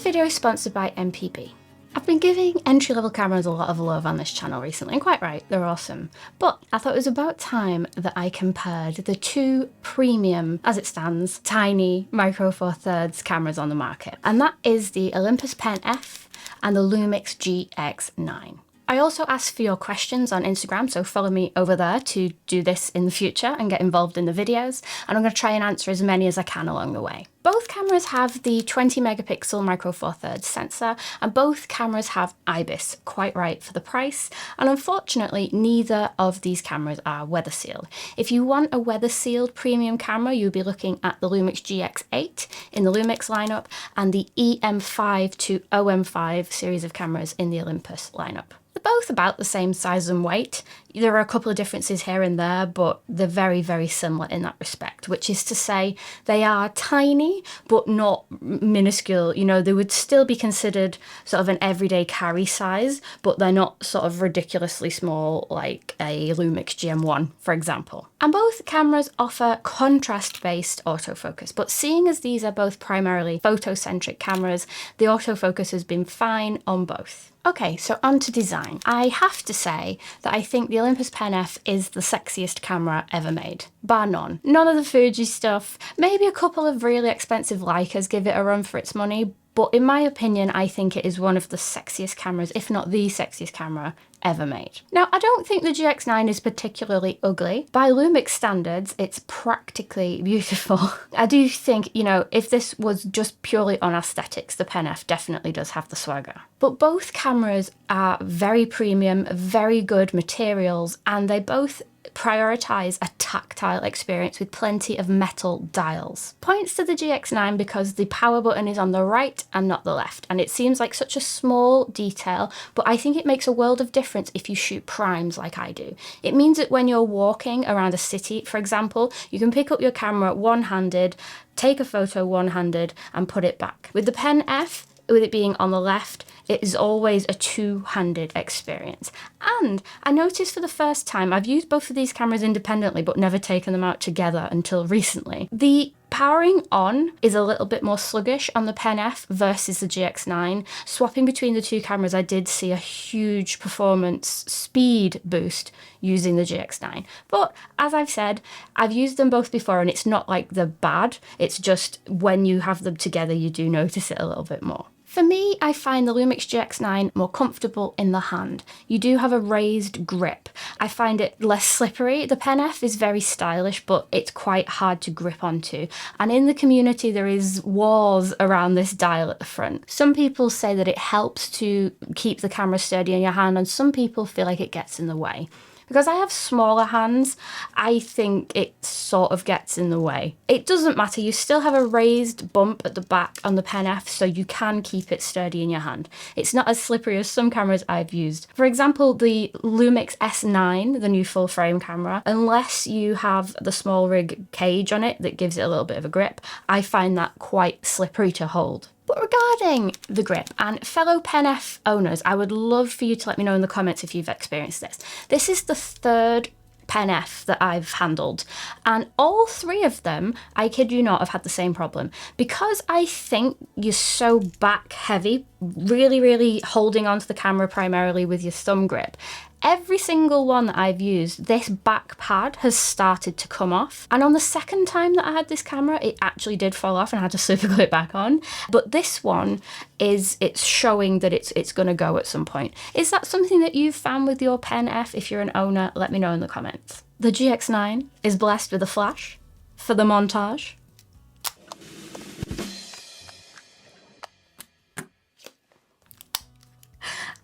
video is sponsored by MPB. I've been giving entry-level cameras a lot of love on this channel recently, and quite right, they're awesome. But I thought it was about time that I compared the two premium, as it stands, tiny Micro Four Thirds cameras on the market. And that is the Olympus Pen F and the Lumix GX9. I also asked for your questions on Instagram, so follow me over there to do this in the future and get involved in the videos, and I'm going to try and answer as many as I can along the way. Both cameras have the 20 megapixel Micro Four Thirds sensor, and both cameras have IBIS, quite right for the price, and unfortunately neither of these cameras are weather sealed. If you want a weather sealed premium camera, you'll be looking at the Lumix GX8 in the Lumix lineup and the EM5 to OM5 series of cameras in the Olympus lineup. They're both about the same size and weight. There are a couple of differences here and there, but they're very, very similar in that respect, which is to say they are tiny, but not minuscule. You know, they would still be considered sort of an everyday carry size, but they're not sort of ridiculously small like a Lumix GM1, for example. And both cameras offer contrast-based autofocus, but seeing as these are both primarily photocentric cameras, the autofocus has been fine on both. Okay, so on to design. I have to say that I think the Olympus Pen F is the sexiest camera ever made, bar none. None of the Fuji stuff, maybe a couple of really expensive Leicas give it a run for its money, but in my opinion, I think it is one of the sexiest cameras, if not the sexiest camera ever made. Now, I don't think the GX9 is particularly ugly. By Lumix standards, it's practically beautiful. I do think, you know, if this was just purely on aesthetics, the Pen F definitely does have the swagger. But both cameras are very premium, very good materials, and they both prioritize a tactile experience with plenty of metal dials. Points to the GX9 because the power button is on the right and not the left, and it seems like such a small detail, but I think it makes a world of difference if you shoot primes like I do. It means that when you're walking around a city, for example, you can pick up your camera one-handed, take a photo one-handed, and put it back. With the Pen F, with it being on the left, it is always a two-handed experience. And I noticed for the first time, I've used both of these cameras independently but never taken them out together until recently. The powering on is a little bit more sluggish on the Pen F versus the GX9. Swapping between the two cameras, I did see a huge performance speed boost using the GX9. But as I've said, I've used them both before and it's not like they're bad. It's just when you have them together, you do notice it a little bit more. For me, I find the Lumix GX9 more comfortable in the hand. You do have a raised grip. I find it less slippery. The Pen F is very stylish, but it's quite hard to grip onto. And in the community, there is wars around this dial at the front. Some people say that it helps to keep the camera sturdy in your hand, and some people feel like it gets in the way. Because I have smaller hands, I think it sort of gets in the way. It doesn't matter, you still have a raised bump at the back on the Pen F, so you can keep it sturdy in your hand. It's not as slippery as some cameras I've used. For example, the Lumix S9, the new full frame camera, unless you have the small rig cage on it that gives it a little bit of a grip, I find that quite slippery to hold. But regarding the grip, and fellow Pen F owners, I would love for you to let me know in the comments if you've experienced this. This is the third Pen F that I've handled, and all three of them, I kid you not, have had the same problem. Because I think you're so back heavy, really holding onto the camera primarily with your thumb grip, every single one that I've used, this back pad has started to come off. And on the second time that I had this camera, it actually did fall off and I had to super glue it back on. But this one it's showing that it's gonna go at some point. Is that something that you've found with your Pen F? If you're an owner, let me know in the comments. The GX9 is blessed with a flash for the montage.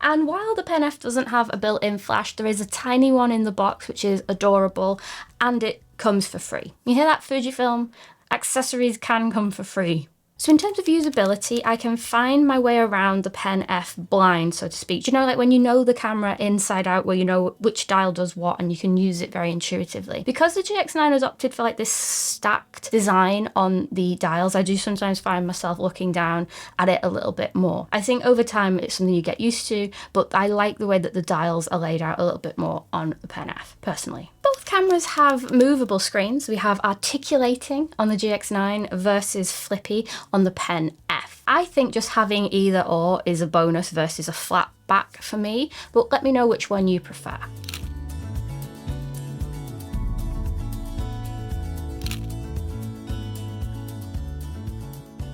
And while the Pen F doesn't have a built-in flash, there is a tiny one in the box which is adorable, and it comes for free. You hear that, Fujifilm? Accessories can come for free. So in terms of usability, I can find my way around the Pen F blind, so to speak. You know, like when you know the camera inside out, where you know which dial does what and you can use it very intuitively. Because the GX9 has opted for like this stacked design on the dials, I do sometimes find myself looking down at it a little bit more. I think over time it's something you get used to, but I like the way that the dials are laid out a little bit more on the Pen F, personally. Both cameras have movable screens. We have articulating on the GX9 versus flippy on the Pen F. I think just having either or is a bonus versus a flat back for me, but let me know which one you prefer.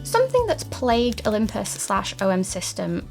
Something that's plagued Olympus/OM system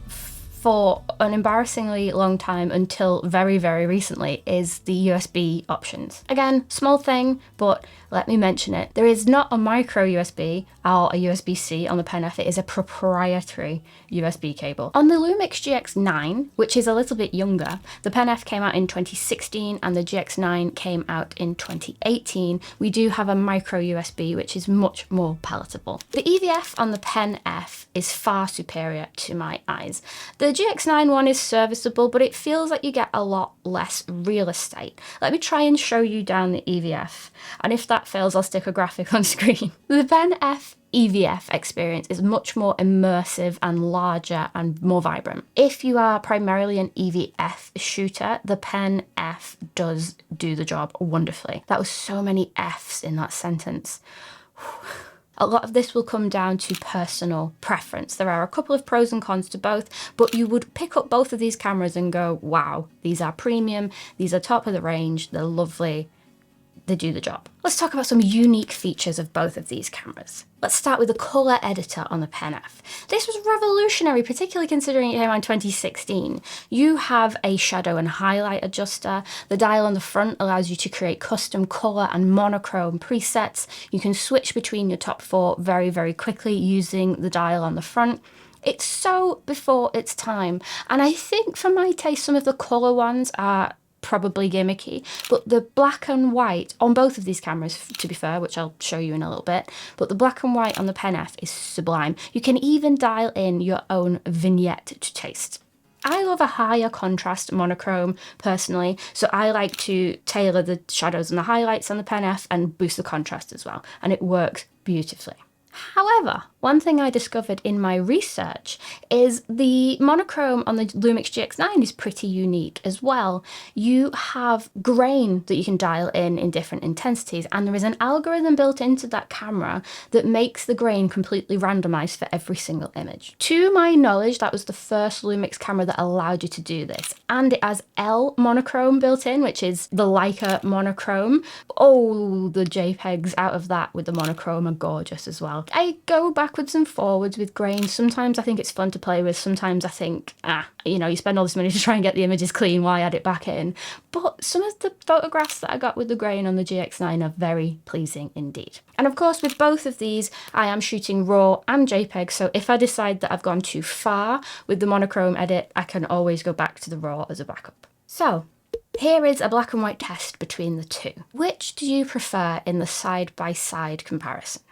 for an embarrassingly long time until very, very recently is the USB options. Again, small thing, but let me mention it. There is not a micro USB or a USB-C on the Pen F. It is a proprietary USB cable. On the Lumix GX9, which is a little bit younger, the Pen F came out in 2016 and the GX9 came out in 2018. We do have a micro USB, which is much more palatable. The EVF on the Pen F is far superior to my eyes. The GX9 one is serviceable, but it feels like you get a lot less real estate. Let me try and show you down the EVF, and if that fails, I'll stick a graphic on screen. The Pen F EVF experience is much more immersive and larger and more vibrant. If you are primarily an EVF shooter, the Pen F does do the job wonderfully. That was so many Fs in that sentence. A lot of this will come down to personal preference. There are a couple of pros and cons to both, but you would pick up both of these cameras and go, wow, these are premium, these are top of the range, they're lovely, they do the job. Let's talk about some unique features of both of these cameras. Let's start with the color editor on the Pen F. This was revolutionary, particularly considering it came out in 2016. You have a shadow and highlight adjuster. The dial on the front allows you to create custom color and monochrome presets. You can switch between your top 4 very, very quickly using the dial on the front. It's so before its time. And I think for my taste, some of the color ones are probably gimmicky, but the black and white on both of these cameras, to be fair, which I'll show you in a little bit, but the black and white on the Pen F is sublime. You can even dial in your own vignette to taste. I love a higher contrast monochrome personally, so I like to tailor the shadows and the highlights on the Pen F and boost the contrast as well, and it works beautifully. However, one thing I discovered in my research is the monochrome on the Lumix GX9 is pretty unique as well. You have grain that you can dial in different intensities, and there is an algorithm built into that camera that makes the grain completely randomized for every single image. To my knowledge, that was the first Lumix camera that allowed you to do this, and it has L monochrome built in, which is the Leica monochrome. Oh, the JPEGs out of that with the monochrome are gorgeous as well. I go backwards and forwards with grain. Sometimes I think it's fun to play with. Sometimes I think, you spend all this money to try and get the images clean, why add it back in? But some of the photographs that I got with the grain on the GX9 are very pleasing indeed. And of course, with both of these, I am shooting RAW and JPEG. So if I decide that I've gone too far with the monochrome edit, I can always go back to the RAW as a backup. So here is a black and white test between the two. Which do you prefer in the side-by-side comparison?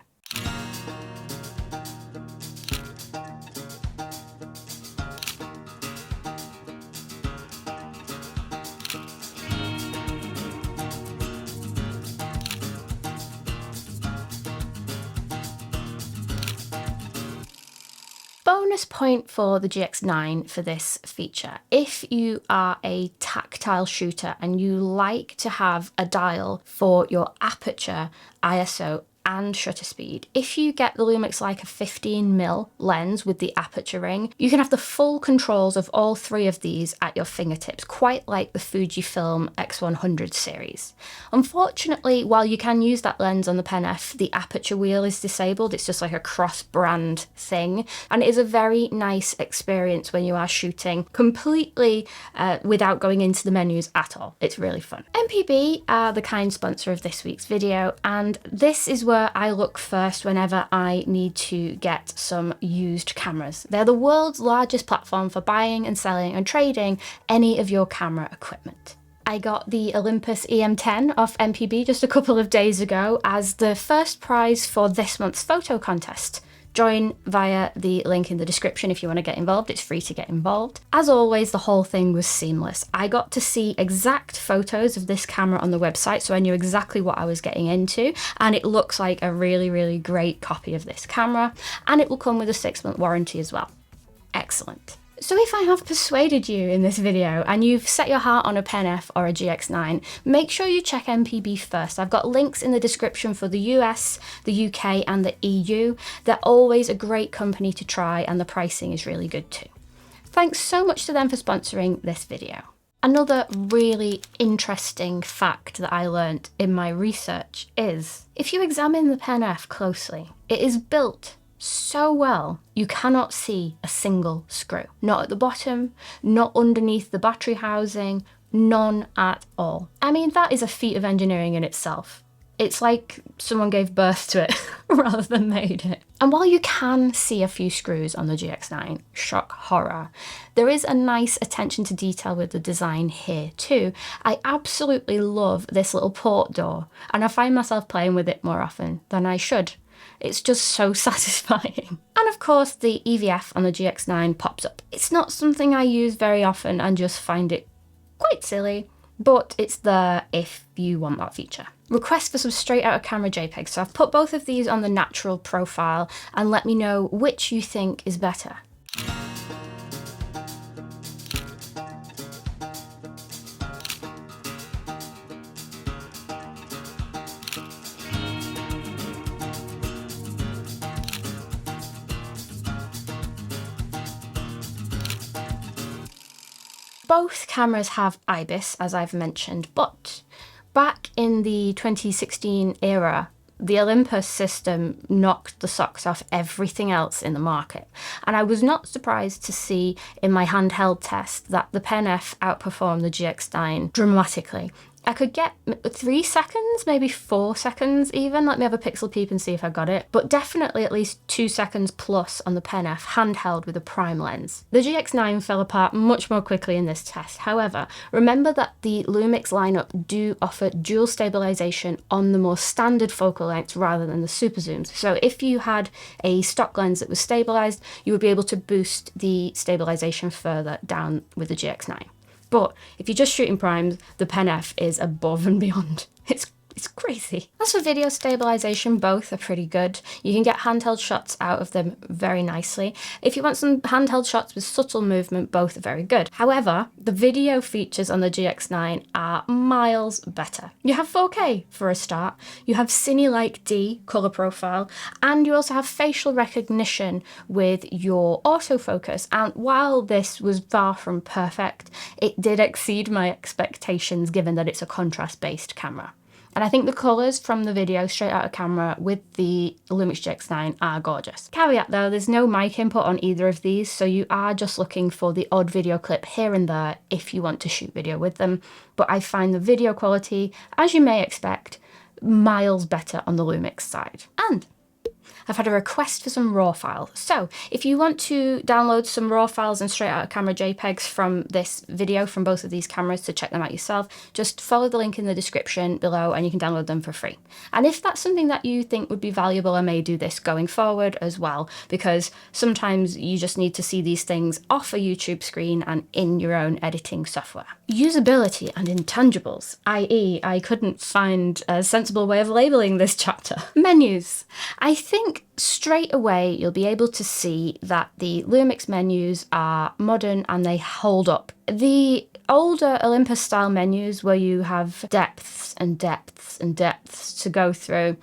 Bonus point for the GX9 for this feature. If you are a tactile shooter and you like to have a dial for your aperture, ISO, and shutter speed, if you get the Lumix Leica 15mm lens with the aperture ring, you can have the full controls of all 3 of these at your fingertips, quite like the Fujifilm X100 series. Unfortunately, while you can use that lens on the Pen F, the aperture wheel is disabled. It's just like a cross-brand thing, and it is a very nice experience when you are shooting completely without going into the menus at all. It's really fun. MPB are the kind sponsor of this week's video, and this is where I look first whenever I need to get some used cameras. They're the world's largest platform for buying and selling and trading any of your camera equipment. I got the Olympus EM10 off MPB just a couple of days ago as the first prize for this month's photo contest. Join via the link in the description if you want to get involved. It's free to get involved. As always, the whole thing was seamless. I got to see exact photos of this camera on the website, so I knew exactly what I was getting into, and it looks like a really, really great copy of this camera, and it will come with a 6-month warranty as well. Excellent. So if I have persuaded you in this video and you've set your heart on a Pen F or a GX9, make sure you check MPB first. I've got links in the description for the US, the UK and the EU. They're always a great company to try and the pricing is really good too. Thanks so much to them for sponsoring this video. Another really interesting fact that I learnt in my research is, if you examine the Pen F closely, it is built so well you cannot see a single screw. Not at the bottom, not underneath the battery housing, none at all. I mean, that is a feat of engineering in itself. It's like someone gave birth to it rather than made it. And while you can see a few screws on the GX9, shock horror, there is a nice attention to detail with the design here too. I absolutely love this little port door, and I find myself playing with it more often than I should. It's just so satisfying. And of course the EVF on the GX9 pops up. It's not something I use very often and just find it quite silly, but it's there if you want that feature. Request for some straight out of camera JPEGs. So I've put both of these on the natural profile and let me know which you think is better. Both cameras have IBIS, as I've mentioned, but back in the 2016 era, the Olympus system knocked the socks off everything else in the market. And I was not surprised to see in my handheld test that the Pen F outperformed the GX9 dramatically. I could get 3 seconds, maybe 4 seconds even. Let me have a pixel peep and see if I got it. But definitely at least 2 seconds plus on the Pen F handheld with a prime lens. The GX9 fell apart much more quickly in this test. However, remember that the Lumix lineup do offer dual stabilization on the more standard focal lengths rather than the super zooms. So if you had a stock lens that was stabilized, you would be able to boost the stabilization further down with the GX9. But if you're just shooting primes, the Pen F is above and beyond. It's crazy. As for video stabilization, both are pretty good. You can get handheld shots out of them very nicely. If you want some handheld shots with subtle movement, both are very good. However, the video features on the GX9 are miles better. You have 4K for a start, you have Cine-like D color profile, and you also have facial recognition with your autofocus. And while this was far from perfect, it did exceed my expectations given that it's a contrast-based camera. And I think the colours from the video straight out of camera with the Lumix GX9 are gorgeous. Caveat though, there's no mic input on either of these, so you are just looking for the odd video clip here and there if you want to shoot video with them. But I find the video quality, as you may expect, miles better on the Lumix side. And I've had a request for some RAW files. So if you want to download some RAW files and straight out of camera JPEGs from this video from both of these cameras to check them out yourself, just follow the link in the description below and you can download them for free. And if that's something that you think would be valuable, I may do this going forward as well, because sometimes you just need to see these things off a YouTube screen and in your own editing software. Usability and intangibles, i.e. I couldn't find a sensible way of labeling this chapter. Menus. I think straight away you'll be able to see that the Lumix menus are modern and they hold up. The older Olympus style menus where you have depths and depths and depths to go through,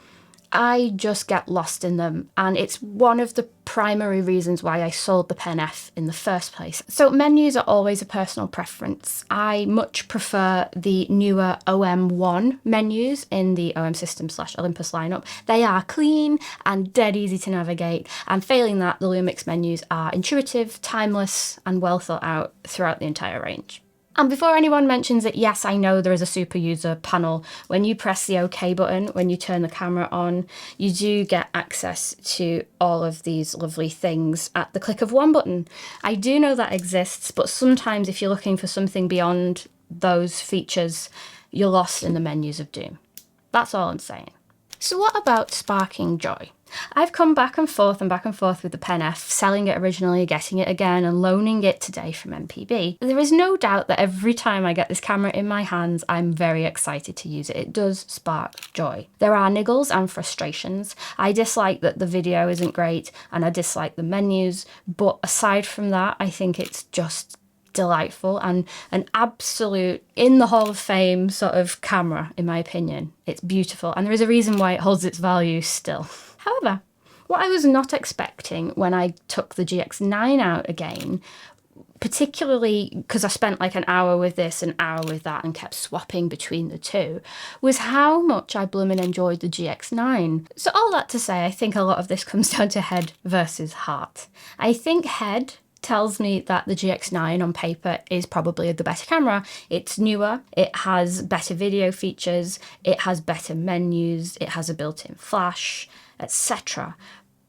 I just get lost in them, and it's one of the primary reasons why I sold the Pen F in the first place. So menus are always a personal preference. I much prefer the newer OM1 menus in the OM System / Olympus lineup. They are clean and dead easy to navigate, and failing that, the Lumix menus are intuitive, timeless, and well thought out throughout the entire range. And before anyone mentions it, yes, I know there is a super user panel. When you press the OK button, when you turn the camera on, you do get access to all of these lovely things at the click of one button. I do know that exists, but sometimes if you're looking for something beyond those features, you're lost in the menus of doom. That's all I'm saying. So what about sparking joy? I've come back and forth with the Pen F, selling it originally, getting it again, and loaning it today from MPB. There is no doubt that every time I get this camera in my hands, I'm very excited to use it. It does spark joy. There are niggles and frustrations. I dislike that the video isn't great, and I dislike the menus, but aside from that, I think it's just delightful and an absolute in the Hall of Fame sort of camera, in my opinion. It's beautiful, and there is a reason why it holds its value still. However, what I was not expecting when I took the GX9 out again, particularly because I spent like an hour with this, an hour with that, and kept swapping between the two, was how much I bloomin' enjoyed the GX9. So all that to say, I think a lot of this comes down to head versus heart. I think head tells me that the GX9 on paper is probably the better camera. It's newer, it has better video features, it has better menus, it has a built-in flash, etc.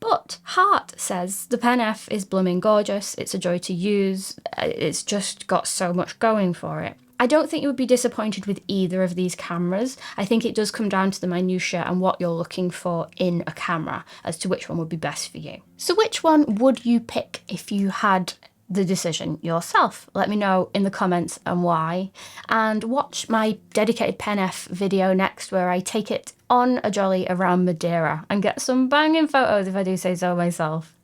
But heart says the Pen F is blooming gorgeous, it's a joy to use, it's just got so much going for it. I don't think you would be disappointed with either of these cameras. I think it does come down to the minutiae and what you're looking for in a camera as to which one would be best for you. So which one would you pick if you had the decision yourself? Let me know in the comments and why. And watch my dedicated Pen F video next, where I take it on a jolly around Madeira and get some banging photos, if I do say so myself.